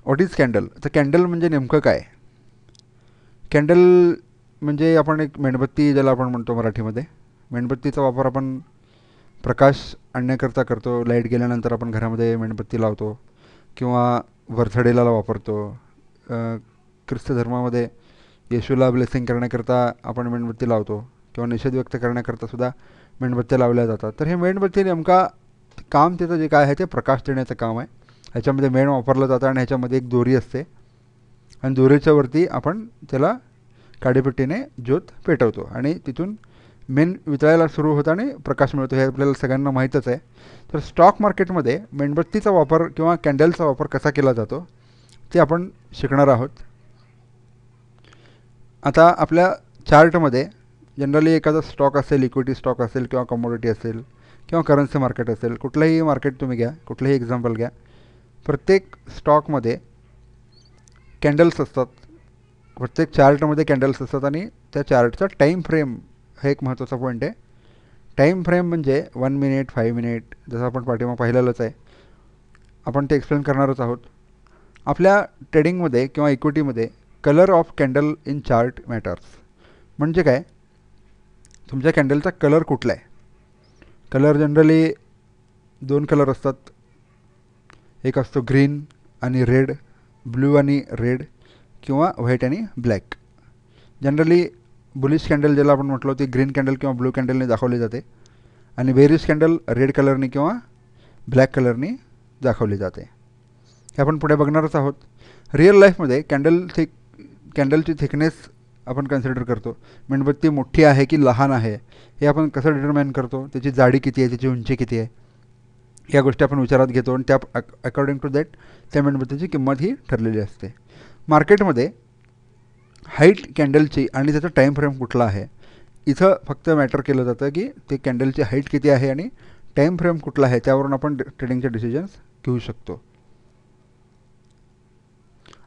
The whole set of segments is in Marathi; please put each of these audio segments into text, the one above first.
What is candle? तर कॅन्डल म्हणजे नेमकं काय? कॅन्डल म्हणजे आपण एक मेणबत्ती ज्याला आपण म्हणतो मराठीमध्ये. मेणबत्तीचा वापर आपण प्रकाश आणण्याकरता करतो. लाईट गेल्यानंतर आपण घरामध्ये मेणबत्ती लावतो किंवा बर्थडेला वापरतो. ख्रिस्त धर्मामध्ये येशूला ब्लेसिंग करण्याकरता आपण मेणबत्ती लावतो किंवा निषेध व्यक्त करण्याकरता सुद्धा मेणबत्त्या लावल्या जातात. तर हे मेणबत्ती नेमका काम त्याचं जे काय आहे ते प्रकाश देण्याचं काम आहे. ह्याच्यामध्ये मेण वापरलं जातं आणि ह्याच्यामध्ये एक दोरी असते आणि दोरीच्या वरती आपण त्याला काडीपेटीने ज्योत पेटवतो आणि तिथून मेण वितळायला सुरू होतं आणि प्रकाश मिळतो. हे आपल्याला सगळ्यांना माहीतच आहे. तर स्टॉक मार्केटमध्ये मेणबत्तीचा वापर किंवा कॅन्डलचा वापर कसा केला जातो ते आपण शिकणार आहोत. आता आपल्या चार्टमध्ये जनरली एखादा स्टॉक असेल, इक्विटी स्टॉक असेल किंवा कमोडिटी असेल किंवा करन्सी मार्केट असेल, कुठलंही मार्केट तुम्ही घ्या, कुठलंही एक्झाम्पल घ्या, प्रत्येक स्टॉकमध्ये कॅन्डल्स असतात. प्रत्येक चार्टमध्ये कॅन्डल्स असतात आणि त्या चार्टचा टाईम फ्रेम हा एक महत्त्वाचा पॉईंट आहे. टाईम फ्रेम म्हणजे 1 मिनिट, 5 मिनिट, जसं आपण पाठीमागं पाहिलेलंच आहे. आपण ते एक्सप्लेन करणारच आहोत. आपल्या ट्रेडिंगमध्ये किंवा इक्विटीमध्ये colour of candle in chart matters. म्हणजे काय? तुमच्या कॅन्डलचा कलर कुठला आहे? कलर जनरली 2 कलर असतात. एक असतो ग्रीन आणि रेड, ब्लू आणि रेड किंवा व्हाईट आणि ब्लॅक. जनरली बुलिश कॅन्डल ज्याला आपण म्हटलो ती ग्रीन कॅन्डल किंवा ब्लू कॅन्डलने दाखवली जाते आणि बेरिश कॅन्डल रेड कलरनी किंवा ब्लॅक कलरनी दाखवली जाते. हे आपण पुढे बघणारच आहोत. रिअल लाईफमध्ये कॅन्डलची थिकनेस आपण कन्सिडर करतो. मेणबत्ती मोठी आहे की लहान आहे हे आपण कसं डिटरमाइन करतो? त्याची जाडी किती आहे, त्याची उंची किती आहे, या गोष्टी आपण विचारात घेतो आणि त्या अकॉर्डिंग टू दॅट त्या मेणबत्तीची किंमत ही ठरलेली असते. मार्केटमध्ये हाईट कॅन्डलची आणि त्याचा टाईम फ्रेम कुठला आहे इथं फक्त मॅटर केलं जातं की ते कॅन्डलची हाईट किती आहे आणि टाईम फ्रेम कुठला आहे, त्यावरून आपण ट्रेडिंगचे डिसिजन्स घेऊ शकतो.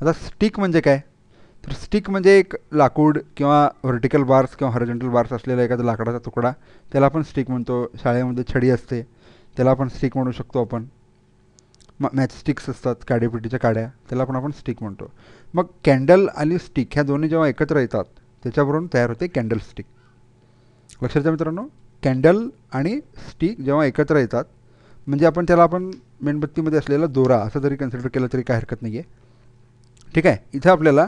आता स्टिक म्हणजे काय? तर स्टिक म्हणजे एक लाकूड किंवा व्हर्टिकल बार्स किंवा हॉरिझॉन्टल बार्स असलेला एखादा लाकडाचा तुकडा, त्याला आपण स्टिक म्हणतो. शाळेमध्ये छडी असते त्याला आपण स्टिक म्हणू शकतो. आपण मॅचस्टिक्स असतात, काडीपेटीच्या काड्या, त्याला पण आपण स्टिक म्हणतो. मग कॅन्डल आणि स्टिक ह्या दोन्ही जेव्हा एकत्र येतात त्याच्यावरून तयार होते कॅन्डल स्टिक. लक्षात घ्या मित्रांनो, कॅन्डल आणि स्टिक जेव्हा एकत्र येतात म्हणजे आपण मेणबत्तीमध्ये असलेला दोरा असं जरी कन्सिडर केलं तरी काय हरकत नाही आहे. ठीक आहे. इथं आपल्याला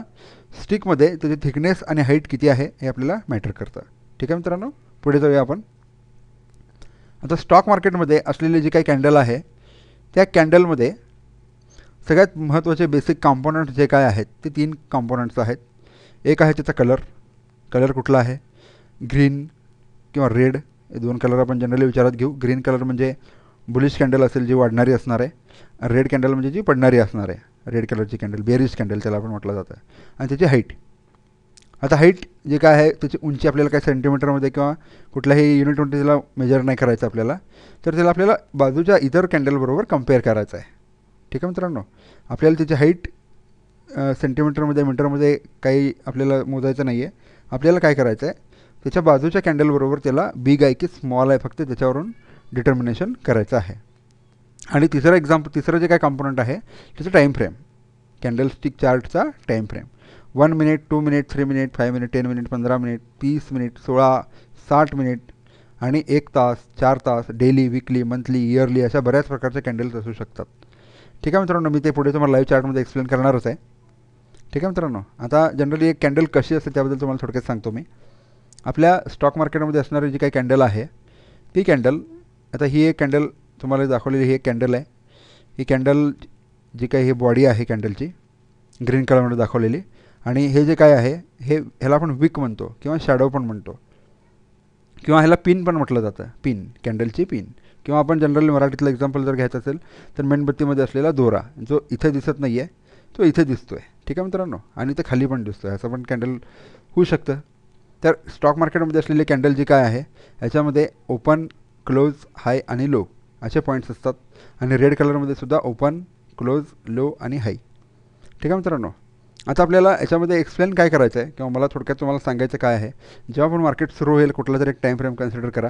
स्टिकमध्ये त्याची थिकनेस आणि हाईट किती आहे हे आपल्याला मॅटर करतं. ठीक आहे मित्रांनो, पुढे जाऊया आपण. आता स्टॉक मार्केटमध्ये असलेली जी काही कॅन्डल आहे त्या कॅन्डलमध्ये सगळ्यात महत्त्वाचे बेसिक कॉम्पोनंट्स जे काय आहेत ते 3 कॉम्पोनंट्स आहेत. एक आहे त्याचा कलर कुठला आहे, ग्रीन किंवा रेड, हे 2 कलर आपण जनरली विचारात घेऊ. ग्रीन कलर म्हणजे बुलिश कॅन्डल असेल जी वाढणारी असणार आहे, रेड कॅन्डल म्हणजे जी पडणारी असणार आहे. रेड कलरची कॅन्डल बेरिश कॅन्डल त्याला आपण म्हटलं जातं. आणि त्याची हाईट. आता हाईट जे काय आहे त्याची उंची आपल्याला काय सेंटीमीटरमध्ये किंवा कुठल्याही युनिटमध्ये त्याला मेजर नाही करायचं आपल्याला, तर त्याला आपल्याला बाजूच्या इतर कॅन्डलबरोबर कम्पेअर करायचं आहे. ठीक आहे मित्रांनो, आपल्याला त्याची हाईट सेंटीमीटरमध्ये मीटरमध्ये काही आपल्याला मोजायचं नाही आहे. आपल्याला काय करायचं आहे, त्याच्या बाजूच्या कॅन्डलबरोबर त्याला बिग आहे की स्मॉल आहे फक्त त्याच्यावरून डिटर्मिनेशन करायचं आहे. आणि तिसरं जे काय कॉम्पोनंट आहे त्याचं टाईम फ्रेम. कॅन्डल स्टिक चार्टचा time frame 1 minute, 2 minute, 3 minute, 5 minute, 10 minute, 15 minute, 30 minute, 16, 60 minute आणि 1 तास, 4 तास, डेली, विकली, मंथली, इयरली अशा बऱ्याच प्रकारचे कॅन्डल्स असू शकतात. ठीक आहे मित्रांनो, मी ते पुढे तुम्हाला लाईव्ह चार्टमध्ये एक्सप्लेन करणारच आहे. ठीक आहे मित्रांनो, आता जनरली एक कॅन्डल कशी असते त्याबद्दल तुम्हाला थोडक्यात सांगतो मी. आपल्या स्टॉक मार्केटमध्ये असणारी जी काही कॅन्डल आहे ती कॅन्डल, आता ही एक कॅन्डल तुम्हाला दाखवलेली ही एक कॅन्डल आहे. ही कॅन्डल जी काही ही बॉडी आहे कॅन्डलची ग्रीन कलरमध्ये दाखवलेली, आणि हे जे काय आहे ह्याला आपण विक म्हणतो किंवा शॅडो पण म्हणतो किंवा ह्याला पिन पण म्हटलं जातं. पिन, कॅन्डलची पिन, किंवा आपण जनरली मराठीतलं एक्झाम्पल जर घ्यायचं असेल तर मेणबत्तीमध्ये असलेला दोरा जो इथे दिसत नाही आहे तो इथे दिसतो आहे. ठीक आहे मित्रांनो, आणि ते खाली पण दिसतो आहे, असं पण कॅन्डल होऊ शकतं. तर स्टॉक मार्केटमध्ये असलेली कॅन्डल जी काय आहे ह्याच्यामध्ये ओपन, क्लोज, हाय आणि लो असे पॉईंट्स असतात. आणि रेड कलरमध्ये सुद्धा ओपन, क्लोज, लो आणि हाय. ठीक आहे मित्रांनो, आता आपल्याला याच्यामध्ये एक्सप्लेन काय करायचं आहे किंवा मला थोडक्यात तुम्हाला सांगायचं काय आहे, जेव्हा पण मार्केट सुरू होईल कुठला तरी एक टाईम फ्रेम कन्सिडर करा.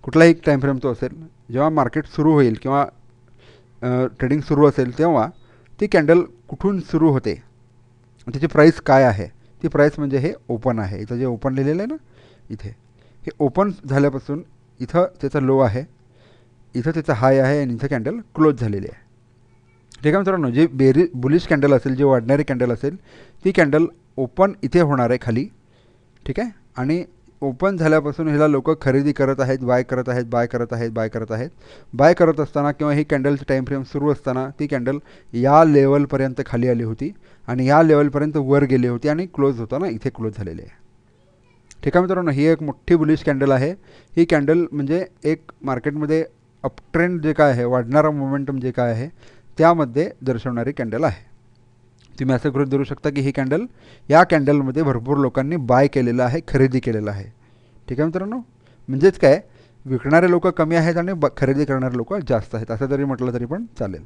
कुठलाही एक टाईम फ्रेम तो असेल, जेव्हा मार्केट सुरू होईल किंवा ट्रेडिंग सुरू असेल तेव्हा ती कॅन्डल कुठून सुरू होते, त्याची प्राईस काय आहे, ती प्राईस म्हणजे हे ओपन आहे. इथं जे ओपन लिहिलेलं आहे ना, इथे हे ओपन झाल्यापासून इथं त्याचा लो आहे, इथं त्याचा हाय आहे आणि इथं कॅन्डल क्लोज झालेली आहे. ठीक आहे मित्रांनो, जी बुलिश कॅन्डल असेल, जी वाढणारी कॅन्डल असेल, ती कॅन्डल ओपन इथे होणार आहे खाली. ठीक आहे, आणि ओपन झाल्यापासून ह्याला लोक खरेदी करत आहेत, बाय करत आहेत, बाय करत आहेत, बाय करत आहेत. बाय करत असताना किंवा ही कॅन्डलचं टाईम फ्रेम सुरू असताना ती कॅन्डल या लेवलपर्यंत खाली आली होती आणि या लेवलपर्यंत वर गेली होती आणि क्लोज होताना इथे क्लोज झालेली आहे. ठीक आहे मित्रांनो, ही एक मोठी बुलिश कॅन्डल आहे. ही कॅन्डल म्हणजे एक मार्केटमध्ये अपट्रेंड जे काय आहे, वाढणारा मोमेंटम जे काय आहे, त्यामध्ये दर्शवणारी कॅन्डल आहे. तुम्ही असं गृहीत धरू शकता की ही कॅन्डल, या कॅन्डलमध्ये भरपूर लोकांनी बाय केलेलं आहे, खरेदी केलेलं आहे. ठीक आहे मित्रांनो, म्हणजेच काय, विकणारे लोक कमी आहेत आणि खरेदी करणारे लोक जास्त आहेत, असं जरी म्हटलं तरी पण चालेल.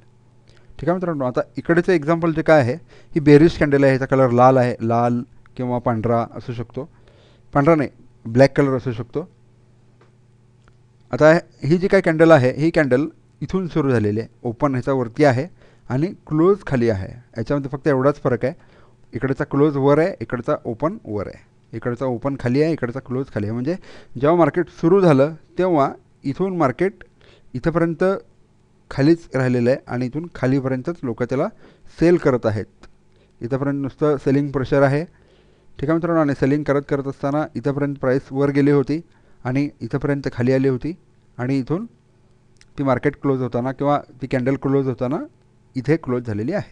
ठीक आहे मित्रांनो, आता इकडचं एक्झाम्पल जे काय आहे, ही बेरिश कॅन्डल आहे. ह्याचा कलर लाल आहे, लाल किंवा पांढरा असू शकतो, पांढरा नाही ब्लॅक कलर असू शकतो. आता ही जी काय कॅन्डल आहे, ही कॅन्डल इथून सुरू झालेली आहे, ओपन ह्याचा वरती आहे आणि क्लोज खाली आहे. याच्यामध्ये फक्त एवढाच फरक आहे, इकडचा क्लोज वर आहे, इकडचा ओपन वर आहे. इकडचा ओपन खाली आहे, इकडचा क्लोज खाली आहे. म्हणजे जेव्हा मार्केट सुरू झालं तेव्हा इथून मार्केट इथंपर्यंत खालीच राहिलेलं आहे आणि इथून खालीपर्यंतच लोक त्याला सेल करत आहेत. इथंपर्यंत नुसतं सेलिंग प्रेशर आहे. ठीक आहे मित्रांनो, आणि सेलिंग करत असताना इथंपर्यंत प्राईस वर गेली होती आणि इथंपर्यंत खाली आली होती आणि इथून ती मार्केट क्लोज होताना किंवा ती कॅन्डल क्लोज होताना इथे क्लोज झालेली आहे.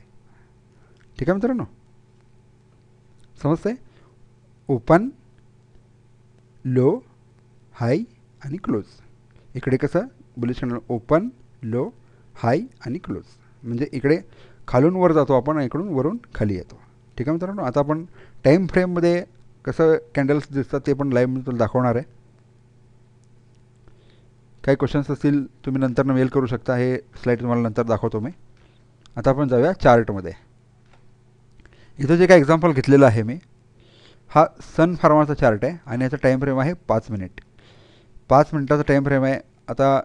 ठीक आहे मित्रांनो, समजतंय? ओपन, लो, हाय आणि क्लोज. इकडे कसं बुलिश कॅन्डल ओपन, लो, हाय आणि क्लोज, म्हणजे इकडे खालून वर जातो आपण, इकडून वरून खाली येतो. ठीक आहे मित्रांनो, आता आपण टाईम फ्रेममध्ये कसं कॅन्डल्स दिसतात ते पण लाईव्हमध्ये तुला दाखवणार आहे. काही क्वेश्चन्स असतील तुम्ही नंतर मेल करू शकता, हे स्लाईड तुम्हाला नंतर दाखवतो मी. आता आपण जाऊया चार्टमध्ये. इथं जे काय एक्झाम्पल घेतलेलं आहे मी, हा सन फार्माचा चार्ट आहे आणि याचा टाईम फ्रेम आहे 5 मिनिट. 5 मिनिटाचा टाईम फ्रेम आहे. आता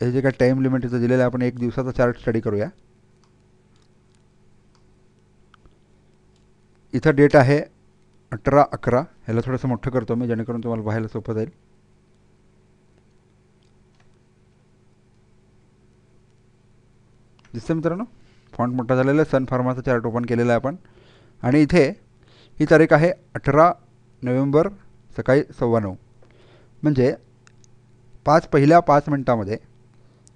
हे जे काय टाईम लिमिट इथं दिलेलं आहे, आपण एक दिवसाचा चार्ट स्टडी करूया. इथं डेट आहे 18/11. ह्याला थोडंसं मोठं करतो मी जेणेकरून तुम्हाला पाहायला सोपं जाईल. दिसतं मित्रांनो, फॉन्ट मोठा झालेला आहे. सन फार्माचा चार्ट ओपन केलेला आहे आपण आणि इथे ही तारीख आहे 18 नोव्हेंबर सकाळी 9:15. म्हणजे पहिल्या 5 मिनटामध्ये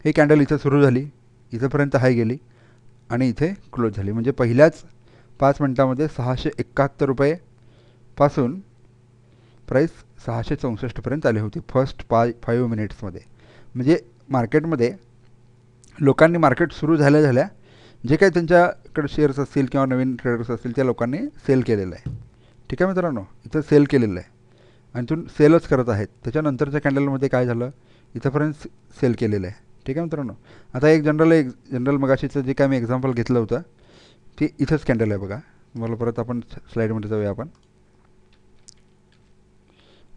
ही कॅन्डल इथं सुरू झाली, इथंपर्यंत हाय गेली आणि इथे क्लोज झाली. म्हणजे पहिल्याच 5 मिनटामध्ये 671 रुपयेपासून प्राईस 664पर्यंत आली होती फर्स्ट 5 मिनिट्समध्ये. म्हणजे मार्केटमध्ये लोकांनी मार्केट सुरू झाल्या जे काही त्यांच्याकडे शेअर्स असतील किंवा नवीन ट्रेडर्स असतील त्या लोकांनी सेल केलेलं आहे. ठीक आहे मित्रांनो, इथं सेल केलेलं आहे आणि इथून सेलच करत आहेत. त्याच्यानंतरच्या कॅन्डलमध्ये काय झालं, इथंपर्यंत सेल केलेलं आहे. ठीक आहे मित्रांनो, आता एक जनरल मगाशीचं जे काय मी एक्झाम्पल घेतलं होतं ते इथंच कॅन्डल आहे बघा. तुम्हाला परत आपण स्लाईडमध्ये जाऊया आपण.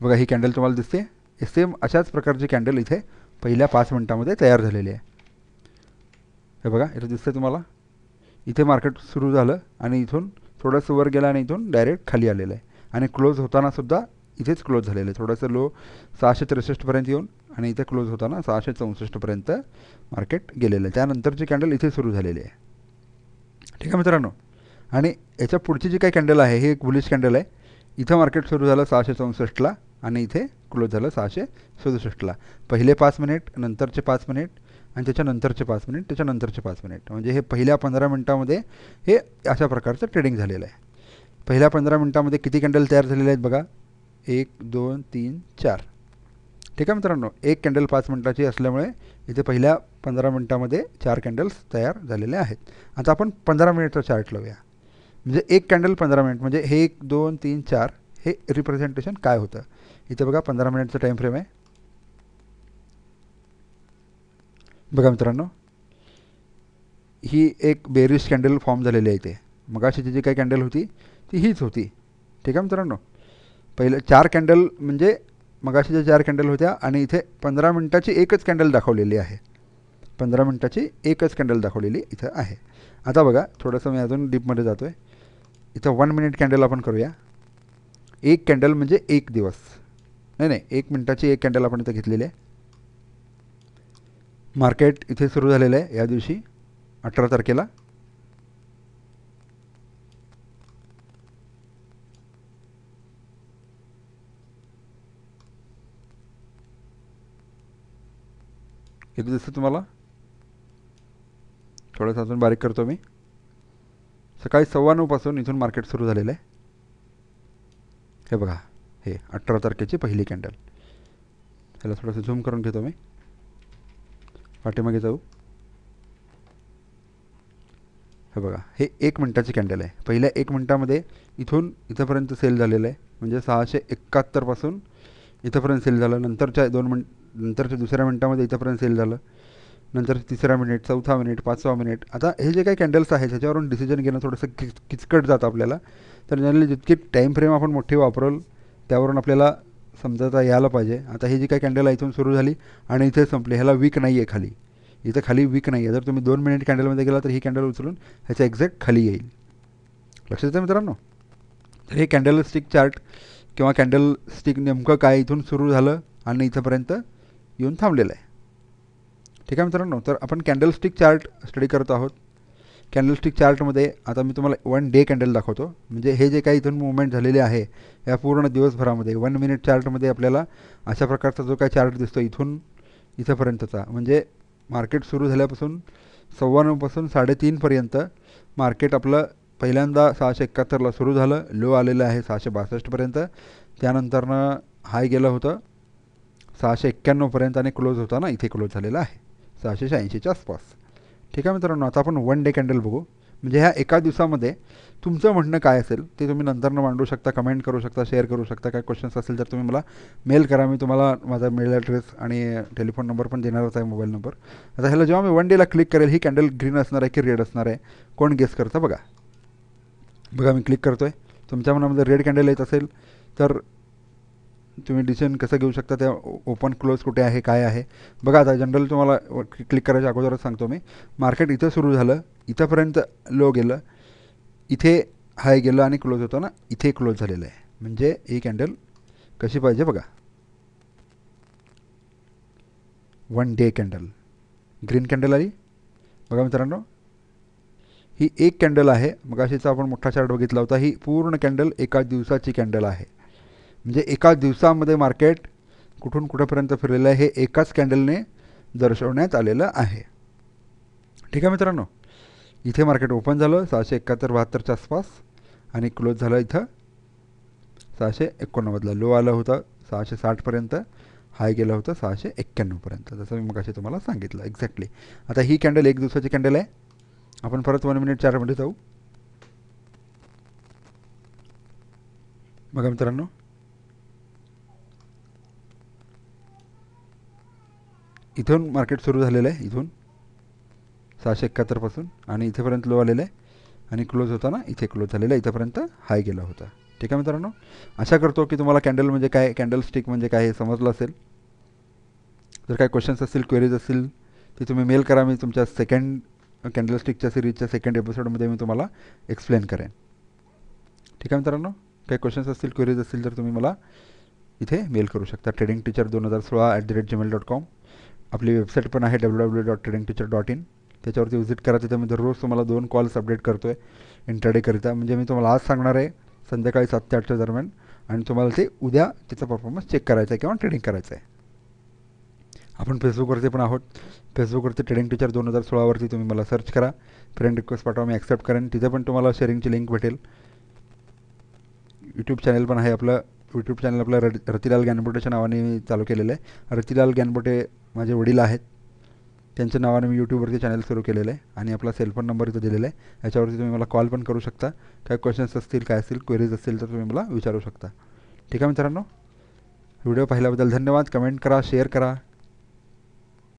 बघा ही कॅन्डल तुम्हाला दिसते, सेम अशाच प्रकारची कॅन्डल इथे पहिल्या 5 मिनटामध्ये तयार झालेली आहे. हे बघा इथं दिसतं तुम्हाला, इथे मार्केट सुरू झालं आणि इथून थोडंसं वर गेलं आणि इथून डायरेक्ट खाली आलेलं आहे आणि क्लोज होतानासुद्धा इथेच क्लोज झालेलं आहे. थोडंसं लो 663पर्यंत येऊन आणि इथे क्लोज होताना 664पर्यंत मार्केट गेलेलं आहे. त्यानंतरची कॅन्डल इथे सुरू झालेली आहे. ठीक आहे मित्रांनो, आणि याच्या पुढची जी काही कॅन्डल आहे ही एक बुलिश कॅन्डल आहे. इथं मार्केट सुरू झालं 664ला आणि इथे क्लोज झालं 667ला. पहिले 5 मिनिट, नंतरचे 5 मिनिट आणि त्याच्यानंतरचे 5 मिनिट, त्याच्यानंतरचे 5 मिनिट, म्हणजे हे पहिल्या 15 मिनटामध्ये हे अशा प्रकारचं ट्रेडिंग झालेलं आहे. पहिल्या 15 मिनटामध्ये किती कॅन्डल तयार झालेले आहेत बघा, 1 2 3 4. ठीक आहे मित्रांनो, एक कॅन्डल 5 मिनटाची असल्यामुळे इथे पहिल्या 15 मिनटामध्ये 4 कॅन्डल्स तयार झालेले आहेत. आता आपण 15 मिनिटचा चार्ट लावूया. म्हणजे एक कॅन्डल 15 मिनिट, म्हणजे हे 1 2 3 4 हे रिप्रेझेंटेशन काय होतं. इथे बघा 15 मिनिटचा टाईम फ्रेम आहे. बघा मित्रांनो, ही एक बेरिश कॅन्डल फॉर्म झालेली आहे इथे. मगाशीची जी काही कॅन्डल होती ती हीच होती. ठीक आहे मित्रांनो, पहिले 4 कॅन्डल म्हणजे मगाशीच्या 4 कॅन्डल होत्या आणि इथे 15 मिनटाची एकच कॅन्डल दाखवलेली आहे. 15 मिनटाची एकच कॅन्डल दाखवलेली इथं आहे. आता बघा थोडंसं मी अजून डीपमध्ये जातो आहे. इथं 1 मिनिट कॅन्डल आपण करूया. एक कॅन्डल म्हणजे एक दिवस, नाही 1 मिनिटाची एक कॅन्डल आपण इथं घेतलेली आहे. मार्केट इथे सुरू झालेलं आहे या दिवशी 18 तारखेला. इथे दिसतं तुम्हाला, थोडंसं अजून बारीक करतो मी. सकाळी 9:15 पासून इथून मार्केट सुरू झालेलं आहे. हे बघा, हे 18 तारखेची पहिली कॅन्डल. ह्याला थोडंसं झूम करून घेतो मी, पाठीमागे जाऊ. हे बघा, हे 1 मिनिटाची कॅन्डल आहे. पहिल्या 1 मिनिटामध्ये इथून इथंपर्यंत सेल झालेलं आहे, म्हणजे 671 पासून इथंपर्यंत सेल झालं. नंतरच्या दुसऱ्या मिनिटामध्ये इथंपर्यंत सेल झालं. नंतर तिसरा मिनिट, चौथा मिनिट, 5वा मिनिट. आता हे जे काही कॅन्डल्स आहेत ह्याच्यावरून डिसिजन घेणं थोडंसं किचकट जातं आपल्याला. तर जनरली जितकी टाईम फ्रेम आपण मोठी वापरल त्यावरून आपल्याला समजता यायला पाहिजे. आता ही जी काही कॅन्डल आहे इथून सुरू झाली आणि इथे संपली, ह्याला वीक नाही आहे खाली. इथं खाली वीक नाही आहे. जर तुम्ही 2 मिनिट कॅन्डलमध्ये गेला तर ही कॅन्डल उचलून ह्याच्या एक्झॅक्ट खाली येईल. लक्षात येतं मित्रांनो. तर हे कॅन्डल स्टिक चार्ट किंवा कॅन्डल स्टिक नेमकं काय, इथून सुरू झालं आणि इथंपर्यंत येऊन थांबलेलं आहे. ठीक आहे मित्रांनो. तर आपण कॅन्डल स्टिक चार्ट स्टडी करत आहोत. कॅन्डल स्टिक चार्टमध्ये आता मी तुम्हाला 1 डे कॅन्डल दाखवतो. म्हणजे हे जे काही इथून मुवमेंट झालेले आहे या पूर्ण दिवसभरामध्ये 1 मिनिट चार्टमध्ये आपल्याला अशा प्रकारचा जो काही चार्ट दिसतो इथून इथंपर्यंतचा, म्हणजे मार्केट सुरू झाल्यापासून 9:15 पासून 3:30पर्यंत मार्केट आपलं पहिल्यांदा 671ला सुरू झालं. लो आलेलं आहे 662पर्यंत. त्यानंतरनं हाय गेलं होतं 691पर्यंत आणि क्लोज होता ना इथे क्लोज झालेला आहे 686च्या आसपास. ठीक आहे मित्रांनो. आता आपण 1 डे कॅन्डल बघू. म्हणजे ह्या एका दिवसामध्ये तुमचं म्हणणं काय असेल ते तुम्ही नंतरनं मांडू शकता, कमेंट करू शकता, शेअर करू शकता. काय क्वेश्चन्स असेल तर तुम्ही मला मेल करा. मी तुम्हाला माझा मेल ॲड्रेस आणि टेलिफोन नंबर पण देणारच आहे, मोबाईल नंबर. आता ह्याला जेव्हा मी 1 डेला क्लिक करेल ही कॅन्डल ग्रीन असणार आहे की रेड असणार आहे, कोण गेस करतं बघा. बघा मी क्लिक करतो आहे. तुमच्या मनामध्ये रेड कॅन्डल येत असेल तर तुम्ही डिसिजन कसं घेऊ शकता, त्या ओपन क्लोज कुठे आहे काय आहे बघा. आता जनरल तुम्हाला क्लिक करायच्या अगोदरच सांगतो मी. मार्केट इथं सुरू झालं, इथंपर्यंत लो गेलं, इथे हाय गेलं आणि क्लोज होतं ना इथे क्लोज झालेलं आहे. म्हणजे ही कॅन्डल कशी पाहिजे बघा. 1 डे कॅन्डल ग्रीन कॅन्डल आली बघा मित्रांनो. ही एक कॅन्डल आहे. मग अशीचा आपण मोठा चार्ट बघितला होता. ही पूर्ण कॅन्डल एका दिवसाची कॅन्डल आहे. म्हणजे एका दिवसामध्ये मार्केट कुठून कुठेपर्यंत फिरलेलं आहे हे एकाच कॅन्डलने दर्शवण्यात आलेलं आहे. ठीक आहे मित्रांनो. इथे मार्केट ओपन झालं 671-72च्या आसपास आणि क्लोज झालं इथं 689ला. लो आलं होतं 660पर्यंत, हाय गेलं होतं 691पर्यंत, जसं मी मगाशी तुम्हाला सांगितलं एक्झॅक्टली. आता ही कॅन्डल एक दिवसाची कॅन्डल आहे. आपण परत 1 मिनिट चार्टमध्ये जाऊ. बघा मित्रांनो, इथून मार्केट सुरू झालेलं आहे, इथून 671 पासून आणि इथेपर्यंत लो आलेलं आहे आणि क्लोज होता ना इथे क्लोज झालेला आहे, इथंपर्यंत हाय गेला होता. ठीक आहे मित्रांनो. आशा करतो की तुम्हाला कॅन्डल म्हणजे काय, कॅन्डल स्टिक म्हणजे काय हे समजलं असेल. जर काही क्वेश्चन्स असतील, क्वेरीज असतील ते तुम्ही मेल करा. मी तुमच्या सेकंड कॅन्डल स्टिकच्या सिरीजच्या सेकंड एपिसोडमध्ये मी तुम्हाला एक्सप्लेन करेन. ठीक आहे मित्रांनो. काही क्वेश्चन्स असतील, क्वेरीज असतील तर तुम्ही मला इथे मेल करू शकता. tradingteacher2016@gmail.com. आपली वेबसाईट पण आहे www.tradingteacher.in. त्याच्यावरती व्हिजिट करा. तिथे मी दररोज तुम्हाला 2 कॉल्स अपडेट करतो आहे इंट्राडेकरिता. म्हणजे मी तुम्हाला आज सांगणार आहे संध्याकाळी 7 ते 8च्या दरम्यान आणि तुम्हाला ते उद्या त्याचा परफॉर्मन्स चेक करायचा आहे किंवा ट्रेडिंग करायचं आहे. आपण फेसबुकवरती पण आहोत. फेसबुकवरती ट्रेडिंग टीचर 2016वरती तुम्ही मला सर्च करा. फ्रेंड रिक्वेस्ट पाठवा, मी ॲक्सेप्ट करेन. तिथे पण तुम्हाला शेअरिंगची लिंक भेटेल. यूट्यूब चॅनल पण आहे आपलं. यूट्यूब चॅनल आपलं रतिलाल ज्ञानबोटेच्या नावाने चालू केलेलं आहे. रतिलाल ज्ञानबोटे माझे वडील आहेत, त्यांच्या नावाने मी यूट्यूबवरती चॅनल सुरू केलेलं आहे आणि आपला सेलफोन नंबर इथं दिलेला आहे. याच्यावरती तुम्ही मला कॉल पण करू शकता. काय क्वेश्चन्स असतील, काय असतील, क्वेरीज असतील तर तुम्ही मला विचारू शकता. ठीक आहे मित्रांनो. व्हिडिओ पाहिल्याबद्दल धन्यवाद. कमेंट करा, शेअर करा.